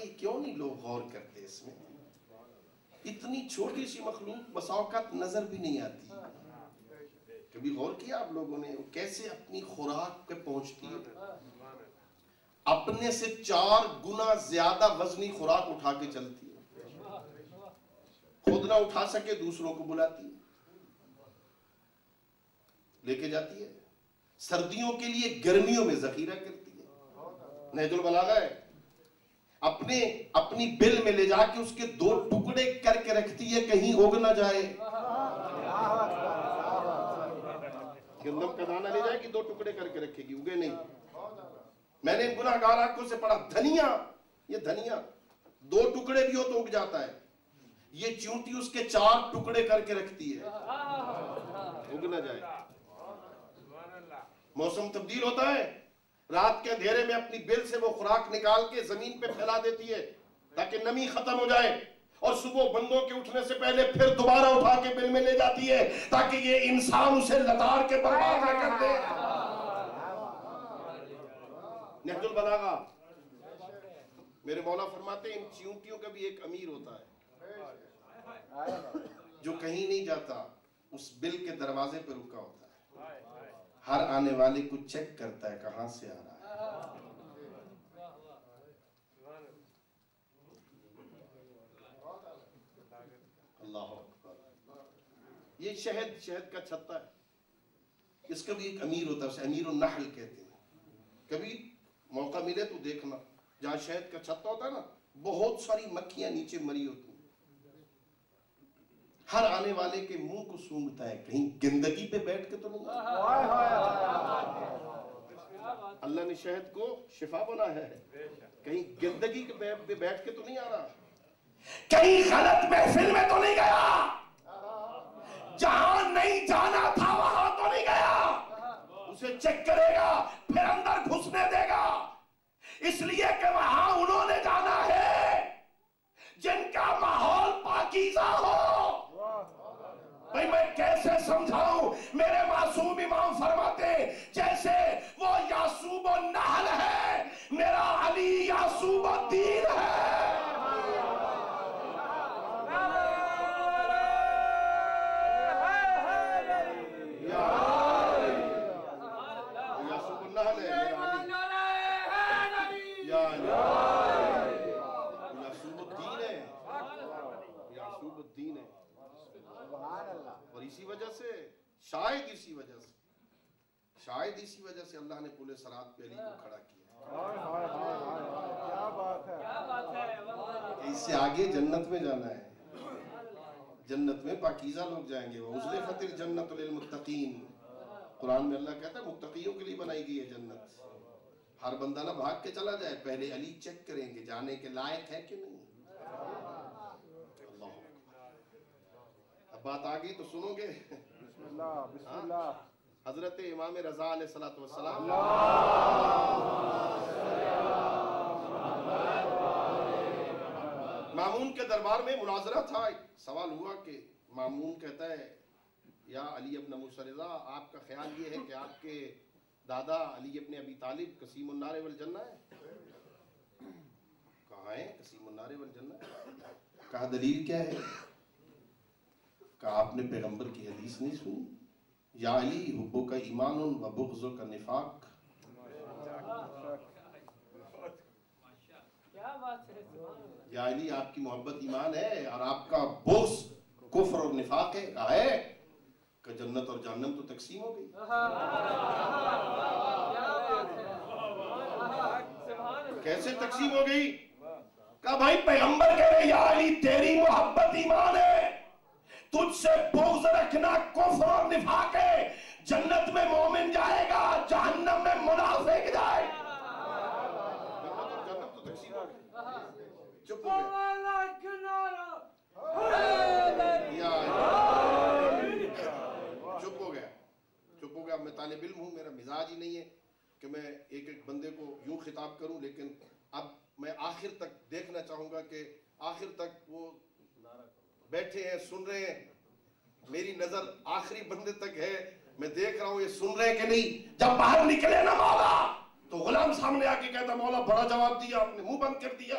یہ کیوں نہیں لوگ غور کرتے اس میں؟ اتنی چھوٹی سی مخلوق بسا اوقات نظر بھی نہیں آتی. کبھی غور کیا آپ لوگوں نے کیسے اپنی خوراک پہ پہنچتی ہے؟ اپنے سے 4 گنا زیادہ وزنی خوراک اٹھا کے چلتی ہے. خود نہ اٹھا سکے دوسروں کو بلاتی ہے، لے کے جاتی ہے. سردیوں کے لیے گرمیوں میں ذخیرہ کرتی ہے. نہج البلاغہ ہے، اپنی بل میں لے جا کے اس کے 2 ٹکڑے کر کے رکھتی ہے کہیں اگ نہ جائے. گندم کا دانہ لے جائے کہ 2 ٹکڑے کر کے رکھے گی، اگے نہیں. میں نے گناہ گار آنکھوں سے پڑھا دھنیا، یہ دھنیا 2 ٹکڑے بھی ہو تو اگ جاتا ہے. یہ چونٹی اس کے 4 ٹکڑے کر کے رکھتی ہے اگ نہ جائے. موسم تبدیل ہوتا ہے، رات کے اندھیرے میں اپنی بل سے وہ خوراک نکال کے زمین پہ پھیلا دیتی ہے تاکہ نمی ختم ہو جائے، اور صبح بندوں کے اٹھنے سے پہلے پھر دوبارہ اٹھا کے بل میں لے جاتی ہے تاکہ یہ انسان اسے لتاڑ کے برباد نہ کر دے. نہج البلاغہ. میرے مولا فرماتے ہیں ان چیونٹیوں کا بھی ایک امیر ہوتا ہے جو کہیں نہیں جاتا، اس بل کے دروازے پہ رکا ہوتا ہے، ہر آنے والے کو چیک کرتا ہے کہاں سے آ رہا ہے. اللہ اکبر. یہ شہد کا چھتا ہے، اس کا بھی ایک امیر ہوتا ہے، اسے امیر النحل کہتے ہیں. کبھی موقع ملے تو دیکھنا، جہاں شہد کا چھتا ہوتا ہے نا بہت ساری مکھیاں نیچے مری ہوتی ہیں. ہر آنے والے کے منہ کو سونگھتا ہے کہیں گندگی پہ بیٹھ کے تو نہیں. اللہ نے شہد کو شفا بنا ہے، کہیں گندگی پہ بیٹھ کے تو نہیں آ رہا، کہیں غلط محفل میں تو نہیں گیا، جہاں نہیں جانا تھا وہاں تو نہیں گیا. اسے چیک کرے گا پھر اندر گھسنے دے گا، اس لیے کہ وہاں انہوں نے جانا ہے جن کا ماحول پاکیزہ ہو. بھئی میں کیسے سمجھاؤں؟ میرے معصوم امام فرماتے جیسے وہ یعصوب النحل ہے، میرا علی یعصوب الدین ہے. اور اسی وجہ سے شاید اسی وجہ سے اللہ نے پل صراط پہ علی کو کھڑا کیا. اس سے آگے جنت میں جانا ہے، جنت میں پاکیزہ لوگ جائیں گے. وَأُزْلِفَتِ الْجَنَّةُ لِلْمُتَّقِينَ. قرآن میں اللہ کہتا ہے متقیوں کے لیے بنائی گئی ہے جنت. ہر بندہ نہ بھاگ کے چلا جائے، پہلے علی چیک کریں گے جانے کے لائق ہے کہ نہیں. اب بات آ گئی تو سنو گے. بسم اللہ. حضرت امام رضا علیہ السلام مامون کے دربار میں مناظرہ تھا. سوال ہوا کہ مامون کہتا ہے یا علی ابن موسیٰ رضا، آپ کا خیال یہ ہے کہ آپ کے دادا علی ابن ابی طالب قسیم النار والجنہ ہے؟ کہاں ہے قسیم النار والجنہ؟ کہا دلیل کیا ہے؟ کہا آپ نے پیغمبر کی حدیث نہیں سنی، یا علی حبو کا ایمان و بغضو کا نفاق. یا علی آپ کی محبت ایمان ہے اور آپ کا بغض کفر اور نفاق ہے. کہا ہے کہ جنت اور جہنم تو تقسیم ہو گئی. کیسے تقسیم ہو گئی؟ کہا بھائی پیغمبر کہہ رہے یا علی تیری محبت ایمان ہے، تجھ سے بغض رکھنا کفر اور نفاق ہے. جنت میں مومن جائے گا، جہنم میں منافق جائے گا. جنت تو تقسیم ہو گئی. چپ ہو گیا. چپ ہو گیا. میں طالب علم ہوں، میرا مزاج ہی نہیں ہے کہ میں ایک ایک بندے کو یوں خطاب کروں، لیکن اب میں آخر تک دیکھنا چاہوں گا کہ آخر تک وہ بیٹھے ہیں سن رہے ہیں. میری نظر آخری بندے تک ہے، میں دیکھ رہا ہوں یہ سن رہے ہیں کہ نہیں. جب باہر نکلے نا مولا تو غلام سامنے آ کے کہتا مولا بڑا جواب دیا آپ نے، منہ بند کر دیا.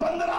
15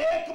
1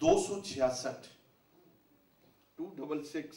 266, 266,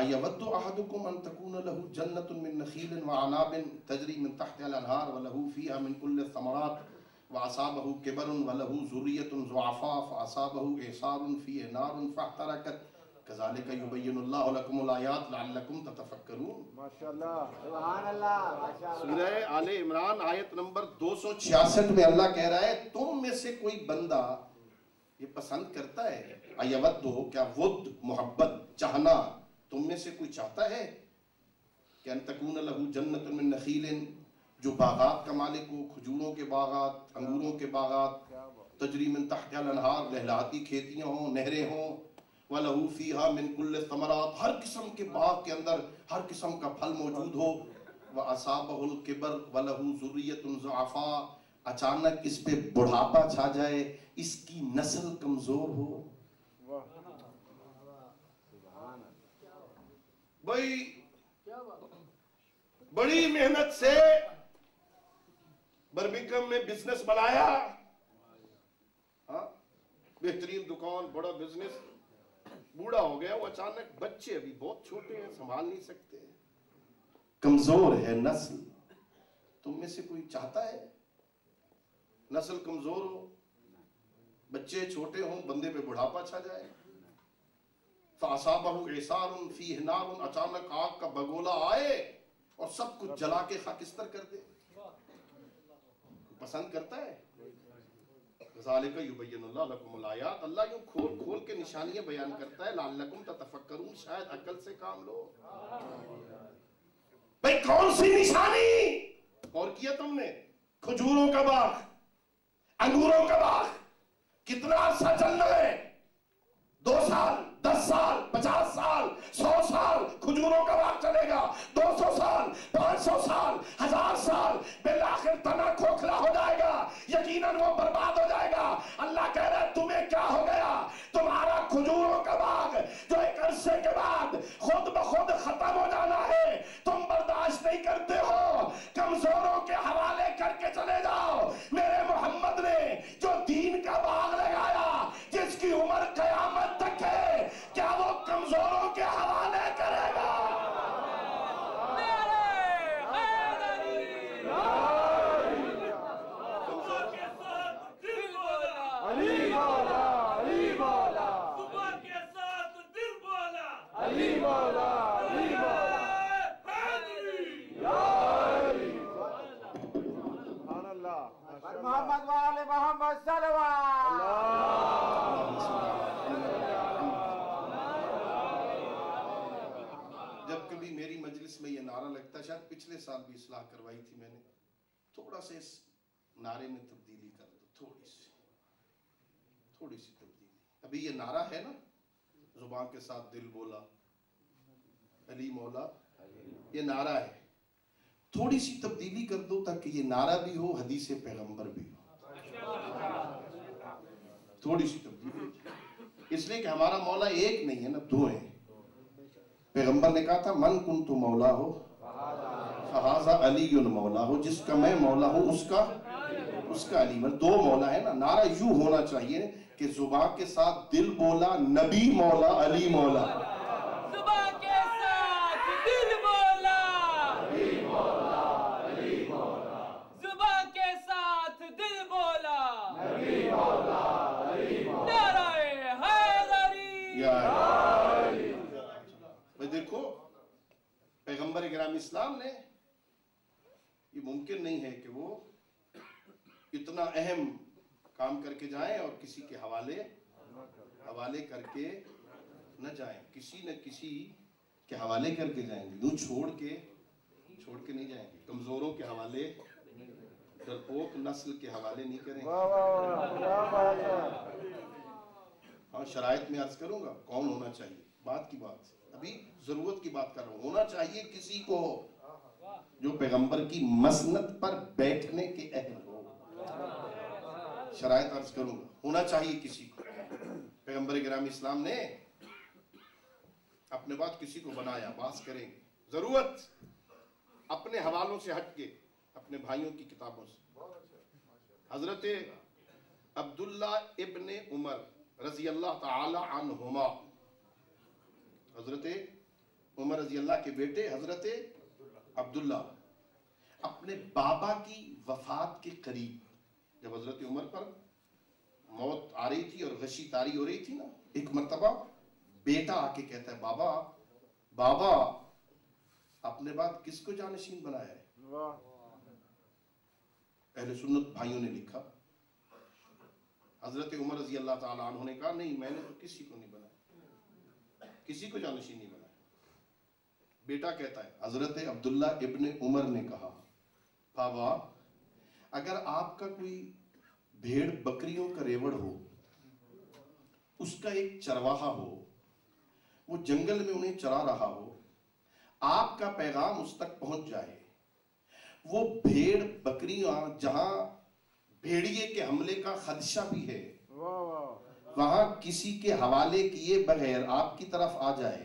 أَيَوَدُّ أَحَدُكُمْ أَن تَكُونَ لَهُ جَنَّةٌ مِّن نَخِيلٍ وَأَعْنَابٍ تَجْرِي مِن تَحْتِهَا الْأَنْهَارُ وَلَهُ فِيهَا مِن كُلِّ الثَّمَرَاتِ وَأَصَابَهُ كِبَرٌ وَلَهُ ذُرِّيَّةٌ ضُعَفَاءُ فَأَصَابَهُ إِعْصَارٌ فِيهِ نَارٌ فَاحْتَرَقَتْ كَذَلِكَ يُبَيِّنُ اللَّهُ لَكُمُ الْآيَاتِ لَعَلَّكُمْ تَتَفَكَّرُونَ. ماشاءاللہ سبحان اللہ ماشاءاللہ. سورہ آل عمران آیت نمبر 266 میں اللہ کہہ رہا ہے تم میں سے کوئی بندہ یہ پسند کرتا ہے ایودو کیا ود محبت چاہنا تم میں سے کوئی چاہتا ہے کہ ان تکون لہو جنت من نخیل جو باغات کا مالک ہو کھجوروں کے باغات انگوروں کے باغات تجری من تحت الانہار لہلاتی کھیتیاں ہوں نہریں ہوں وَلَهُ فِيهَا مِن كُلِّ الثَّمَرَاتِ ہر قسم کے باغ کے اندر ہر قسم کا پھل موجود ہو وَأَصَابَهُ الْكِبَرُ وَلَهُ ذُرِّيَّةٌ ضُعَفَاءُ اچانک اس پہ بڑھاپا چھا جائے اس کی نسل کمزور ہو. بھائی بڑی محنت سے برمنگھم میں بزنس بنایا بہترین دکان بڑا بزنس بوڑھا ہو گیا وہ اچانک بچے ابھی بہت چھوٹے ہیں سنبھال نہیں سکتے کمزور ہے نسل تم میں سے کوئی چاہتا ہے نسل کمزور ہو بچے چھوٹے ہوں بندے پہ بڑھاپا چھا جائے فَأَصَابَهُ عِصَارٌ فِيهِ نَارٌ اچانک آگ کا بگولا آئے اور سب کچھ جلا کے خاکستر کر دے پسند کرتا ہے ذَلِكَ يُبَيِّنُ اللَّهُ لَكُمُ الْآيَاتِ اللہ یوں کھول کھول کے نشانیاں بیان کرتا ہے لَعَلَّكُمْ تَتَفَكَّرُونَ شاید عقل سے کام لو. بھئی کون سی نشانی اور کیا تم نے کھجوروں کا باغ انگوروں کا باغ کتنا عرصہ چلنا ہے 2 سال 10 سال 50 سال 100 سال کھجوروں کا باغ چلے گا 200 سال 500 سال 1000 سال بالآخر تنا کھوکھلا ہو جائے گا یقیناً وہ برباد ہو جائے گا. اللہ کہہ رہا ہے تمہیں کیا ہو گیا تمہارا کھجوروں کا باغ جو ایک عرصے کے بعد خود بخود ختم ہو جانا ہے تم برداشت نہیں کرتے ہو کمزوروں کے حوالے کر کے چلے جاؤ. میرے محمد نے جو دین کا باغ لگایا جس کی عمر قیامت تک ہے کیا وہ کمزوروں کے حوالے کرے گا؟ محمد وآل محمد صلوات. جب کبھی میری مجلس میں یہ نعرہ لگتا شاید پچھلے سال بھی اصلاح کروائی تھی میں نے تھوڑا سا اس نعرے میں تبدیلی کر دو تھوڑی سی تبدیلی. ابھی یہ نعرہ ہے نا زبان کے ساتھ دل بولا علی مولا یہ نعرہ ہے تھوڑی سی تبدیلی کر دو تاکہ یہ نعرہ بھی ہو حدیث پیغمبر بھی ہو تھوڑی سی تبدیلی اس لیے کہ ہمارا مولا ایک نہیں ہے نا 2 ہیں. پیغمبر نے کہا تھا من کنت مولا ہو فہذا علی مولا ہو جس کا میں مولا ہوں اس کا علی 2 مولا ہے نا. نعرہ یوں ہونا چاہیے کہ زبان کے ساتھ دل بولا نبی مولا علی مولا زبان کے ساتھ دل بولا زبان کے ساتھ دل بولا نعرہ حیدری. دیکھو پیغمبر اکرام اسلام نے یہ ممکن نہیں ہے کہ وہ اتنا اہم کام کر کے جائیں اور کسی کے حوالے کر کے نہ جائیں کسی نہ کسی کے حوالے کر کے جائیں گے یوں چھوڑ کے نہیں جائیں گے کمزوروں کے حوالے ڈرپوک نسل کے حوالے نہیں کریں گے. ہاں شرائط میں عرض کروں گا کون ہونا چاہیے بات کی بات ابھی ضرورت کی بات کر رہا ہوں ہونا چاہیے کسی کو جو پیغمبر کی مسند پر بیٹھنے کے اہل ہو. شرائط عرض کروں گا ہونا چاہیے کسی کو. پیغمبر اکرام اسلام نے اپنے بعد کسی کو بنایا باس کریں گے ضرورت اپنے حوالوں سے ہٹ کے اپنے بھائیوں کی کتابوں سے. حضرت عبداللہ ابن عمر رضی اللہ تعالی عنہما حضرت عمر رضی اللہ کے بیٹے حضرت عبداللہ اپنے بابا کی وفات کے قریب جب حضرت عمر پر موت آ رہی تھی اور غشی طاری ہو رہی تھی نا، ایک مرتبہ بیٹا آ کے کہتا ہے بابا بابا اپنے بعد کس کو جانشین بنایا ہے؟ اہل سنت بھائیوں نے لکھا، حضرت عمر رضی اللہ تعالیٰ عنہ نے کہا نہیں میں نے تو کسی کو نہیں بنایا، کسی کو جانشین نہیں بنایا۔ بیٹا کہتا ہے حضرت عبداللہ ابن عمر نے کہا بابا اگر آپ کا کوئی بھیڑ بکریوں کا ریوڑ ہو، اس کا ایک چرواہا ہو، وہ جنگل میں انہیں چرا رہا ہو، آپ کا پیغام اس تک پہنچ جائے، وہ بھیڑ بکریاں جہاں بھیڑیے کے حملے کا خدشہ بھی ہے وہاں کسی کے حوالے کیے بغیر آپ کی طرف آ جائے،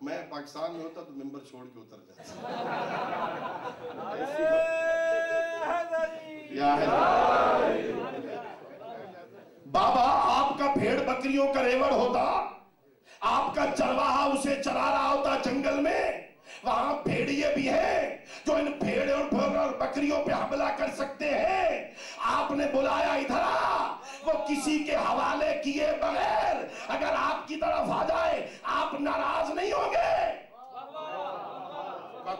میں پاکستان میں ہوتا تو ممبر چھوڑ کے اتر جاتا۔ بابا آپ کا بھیڑ بکریوں کا ریوڑ ہوتا، آپ کا چرواہا اسے چرا رہا ہوتا جنگل میں، وہاں بھیڑیے بھی ہیں جو ان بھیڑوں اور بکریوں پہ حملہ کر سکتے ہیں، آپ نے بلایا ادھر آ، وہ کسی کے حوالے کیے بغیر اگر آپ کی طرف آ جائے آپ ناراض نہیں ہوں گے؟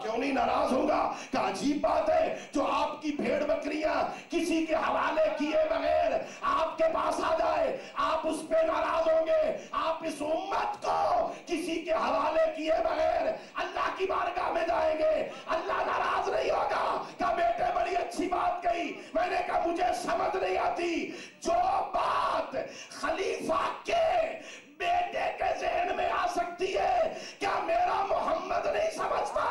کیوں نہیں ناراض ہوگا؟ کہ عجیب بات ہے جو آپ کی بھیڑ بکریاں کسی کے حوالے کیے بغیر آپ کے پاس آ جائے آپ اس پہ ناراض ہوں گے؟ آپ اس امت کو کسی کے حوالے کیے بغیر اللہ کی بارگاہ میں جائیں گے، اللہ ناراض نہیں ہوگا؟ کہ بیٹے بڑی اچھی بات کہی، میں نے کہا مجھے سمجھ نہیں آتی جو بات خلیفہ کے بیٹے کے ذہن میں آ سکتی ہے کیا میرا محمد نہیں سمجھتا؟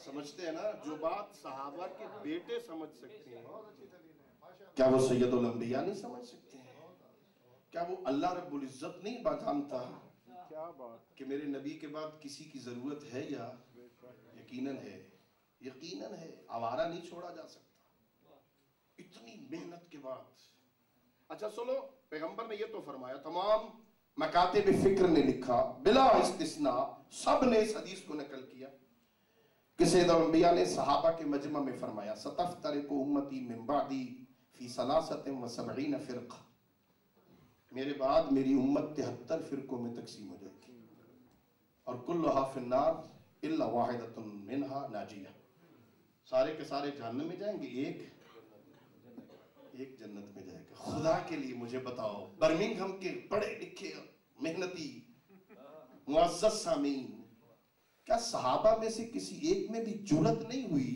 سمجھتے ہیں نا جو بات صحابہ کے بیٹے سمجھ سکتے ہیں کیا وہ سید الانبیاء نہیں سمجھ سکتے ہیں؟ کیا وہ اللہ رب العزت نہیں جانتا کہ میرے نبی کے بعد کسی کی ضرورت ہے یا؟ یقیناً ہے، یقیناً ہے، آوارہ نہیں چھوڑا جا سکتا اتنی محنت کے بعد۔ اچھا سنو، پیغمبر نے یہ تو فرمایا، تمام مکاتب فکر نے لکھا بلا استثناء، سب نے اس حدیث کو نقل کیا کہ سید الانبیاء نے صحابہ کے مجمع میں فرمایا ستفترق امتی من بعدی فی 73 فرقہ، میرے بعد میری امت 73 فرقوں میں تقسیم ہو جائے گی، اور کلھا فی النار الا واحدۃ منہا ناجیہ، سارے کے سارے جہنم میں جائیں گے، ایک جنت میں جائے گا۔ خدا کے لیے مجھے بتاؤ، برمنگھم کے پڑھے لکھے محنتی معزز سامعین، کیا صحابہ میں سے کسی ایک میں بھی جرت نہیں ہوئی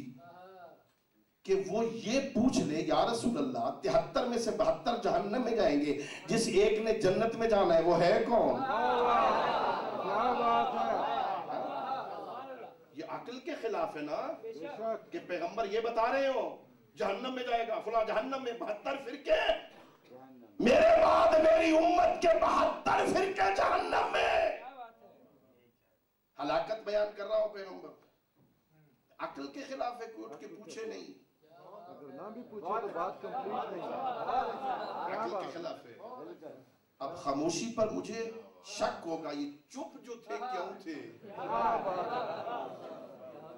کہ وہ یہ پوچھ لے یا رسول اللہ 73 میں سے 72 جہنم میں جائیں گے، جس ایک نے جنت میں جانا ہے وہ ہے کون؟ کیا بات ہے، یہ عقل کے خلاف ہے نا کہ پیغمبر یہ بتا رہے ہو جہنم میں جائے گا فلاں جہنم میں 72 فرقے، میرے بعد میری امت کے 72 فرقے جہنم میں، ہلاکت بیان کر رہا ہوں پیغمبر، عقل کے خلاف ہے، کوئی اٹھ کے پوچھے نہیں، اگر نہ بھی پوچھے تو بات کمپلیٹ نہیں، عقل کے خلاف ہے۔ اب خاموشی پر مجھے شک ہوگا یہ چپ جو تھے کیوں تھے؟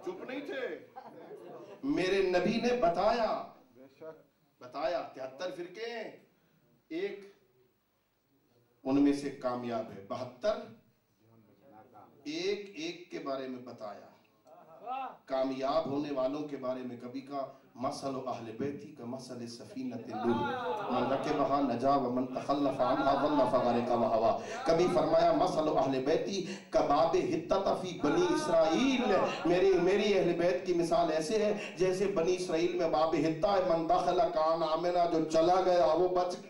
چپ نہیں تھے، میرے نبی نے بتایا 73 فرقے ہیں، ایک ان میں سے کامیاب ہے، 72 ایک ایک کے بارے میں بتایا، کامیاب ہونے والوں کے بارے میں کبھی کہا مثل اہل بیتی کا مثل سفینۃ نوح من رکبھا نجا ومن تخلف عنھا ضل فغرق وہوا، کبھی فرمایا مثل اہل بیتی کباب حطۃ فی بنی اسرائیل، میری اہل بیت کی مثال ایسے ہے جیسے بنی اسرائیل میں باب حطہ ہے، من دخل کان آمنا، جو چلا گیا وہ بچ گیا۔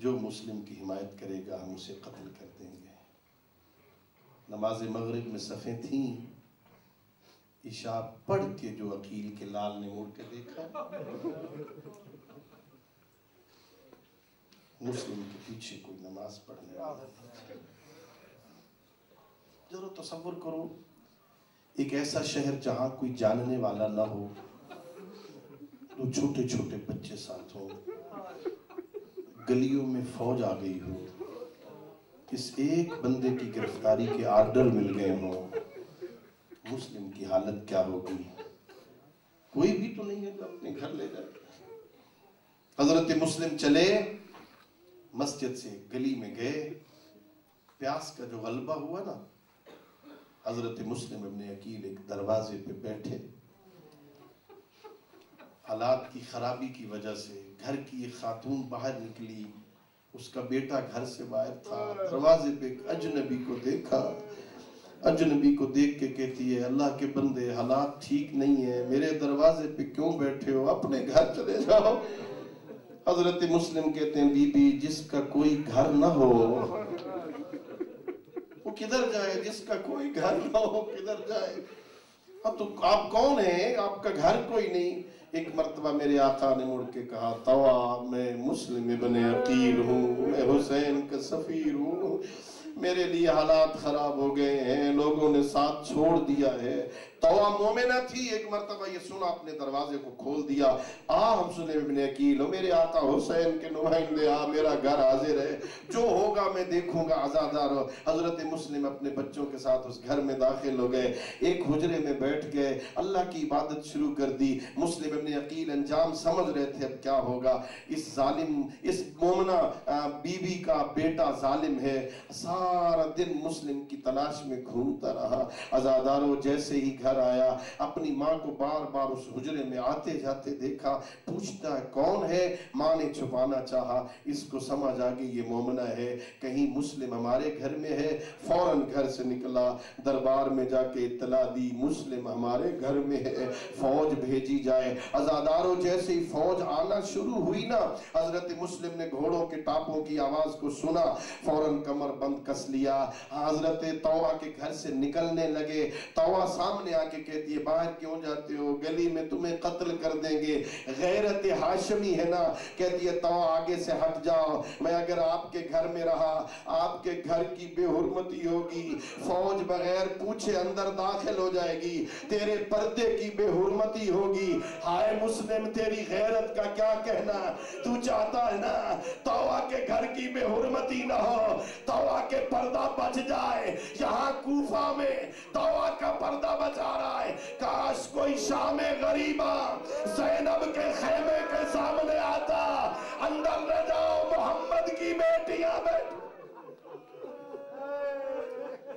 جو مسلم کی حمایت کرے گا ہم اسے قتل کر دیں گے۔ نماز مغرب میں صفیں تھیں، عشاء پڑھ کے جو عقیل کے لال نے مڑ کے دیکھا، مسلم کے پیچھے کوئی نماز پڑھنے والا نہیں۔ ذرا تصور کرو ایک ایسا شہر جہاں کوئی جاننے والا نہ ہو، تو چھوٹے چھوٹے بچے ساتھ ہوں، گلیوں میں فوج آ گئی ہو، اس ایک بندے کی گرفتاری کے آرڈر مل گئے ہوں، مسلم کی حالت کیا ہوگی؟ کوئی بھی تو نہیں ہے جو اپنے گھر لے جائے۔ حضرت مسلم چلے، مسجد سے گلی میں گئے، پیاس کا جو غلبہ ہوا نا، حضرت مسلم ابن عقیل ایک دروازے پہ بیٹھے، حالات کی خرابی کی وجہ سے گھر کی ایک خاتون باہر نکلی، اس کا بیٹا گھر سے باہر تھا، دروازے پہ ایک اجنبی کو دیکھا، اجنبی کو دیکھ کے کہتی ہے اللہ کے بندے حالات ٹھیک نہیں ہے، میرے دروازے پہ کیوں بیٹھے ہو، اپنے گھر چلے جاؤ۔ حضرت مسلم کہتے ہیں بی بی جس کا کوئی گھر نہ ہو وہ کدھر جائے، جس کا کوئی گھر نہ ہو کدھر جائے؟ اب تو آپ کون ہیں، آپ کا گھر کوئی نہیں۔ ایک مرتبہ میرے آقا نے مڑ کے کہا طوا میں مسلم ابن عقیل ہوں، میں حسین کا سفیر ہوں، میرے لیے حالات خراب ہو گئے ہیں، لوگوں نے ساتھ چھوڑ دیا ہے۔ طوا مومنہ تھی، ایک مرتبہ یہ سنا، اپنے دروازے کو کھول دیا، ہم مسلم ابن عقیل ہو، میرے آقا حسین کے نمائندے، میرا گھر حاضر ہے، جو ہوگا میں دیکھوں گا، آزادار ہو۔ حضرت مسلم اپنے بچوں کے ساتھ اس گھر میں داخل ہو گئے، ایک حجرے میں بیٹھ گئے، اللہ کی عبادت شروع کر دی۔ مسلم ابن عقیل انجام سمجھ رہے تھے اب کیا ہوگا، اس ظالم، اس مومنہ بی بی کا بیٹا ظالم ہے۔ سارا دن مسلم کی تلاش میں گھومتا رہا، عزادارو جیسے ہی گھر آیا، اپنی ماں کو بار بار اس حجرے میں آتے جاتے دیکھا، پوچھتا ہے کون ہے، ماں نے چھپانا چاہا، اس کو سمجھ آگئی یہ مومنہ ہے، کہیں مسلم ہمارے گھر میں ہے، فوراً گھر سے نکلا، دربار میں جا کے اطلاع دی مسلم ہمارے گھر میں ہے، فوج بھیجی جائے۔ عزادارو جیسے ہی فوج آنا شروع ہوئی نا، حضرت مسلم نے گھوڑوں کے ٹاپوں کی آواز کو سنا، فوراً کمر بند کس لیا، حضرت طوا کے گھر سے نکلنے لگے۔ طوا سامنے آ کے کہتی ہے باہر کیوں جاتے ہو، گلی میں تمہیں قتل کر دیں گے، غیرت ہاشمی ہے نا۔ کہتی ہے طوا آگے سے ہٹ جاؤ، میں اگر آپ کے گھر میں رہا آپ کے گھر کی بے حرمتی ہوگی، فوج بغیر پوچھے اندر داخل ہو جائے گی، تیرے پردے کی بے حرمتی ہوگی، ہائے مسلم تیری غیرت کا کیا کہنا، تو چاہتا ہے نا طوا کے گھر کی بے حرمتی نہ ہو، طوا کے پردہ بچ جائے۔ یہاں کوفہ میں طوا کا پردہ بچا رہا ہے، کاش کوئی شام غریبہ زینب کے خیمے کے سامنے آتا، اندر لے جاؤ محمد کی بیٹیاں بیٹھ۔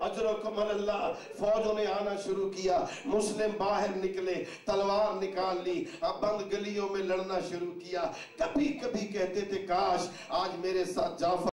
اجرکم اللہ، فوجوں نے آنا شروع کیا، مسلم باہر نکلے، تلوار نکال لی، اب بند گلیوں میں لڑنا شروع کیا۔ کبھی کبھی کہتے تھے کاش آج میرے ساتھ جعفر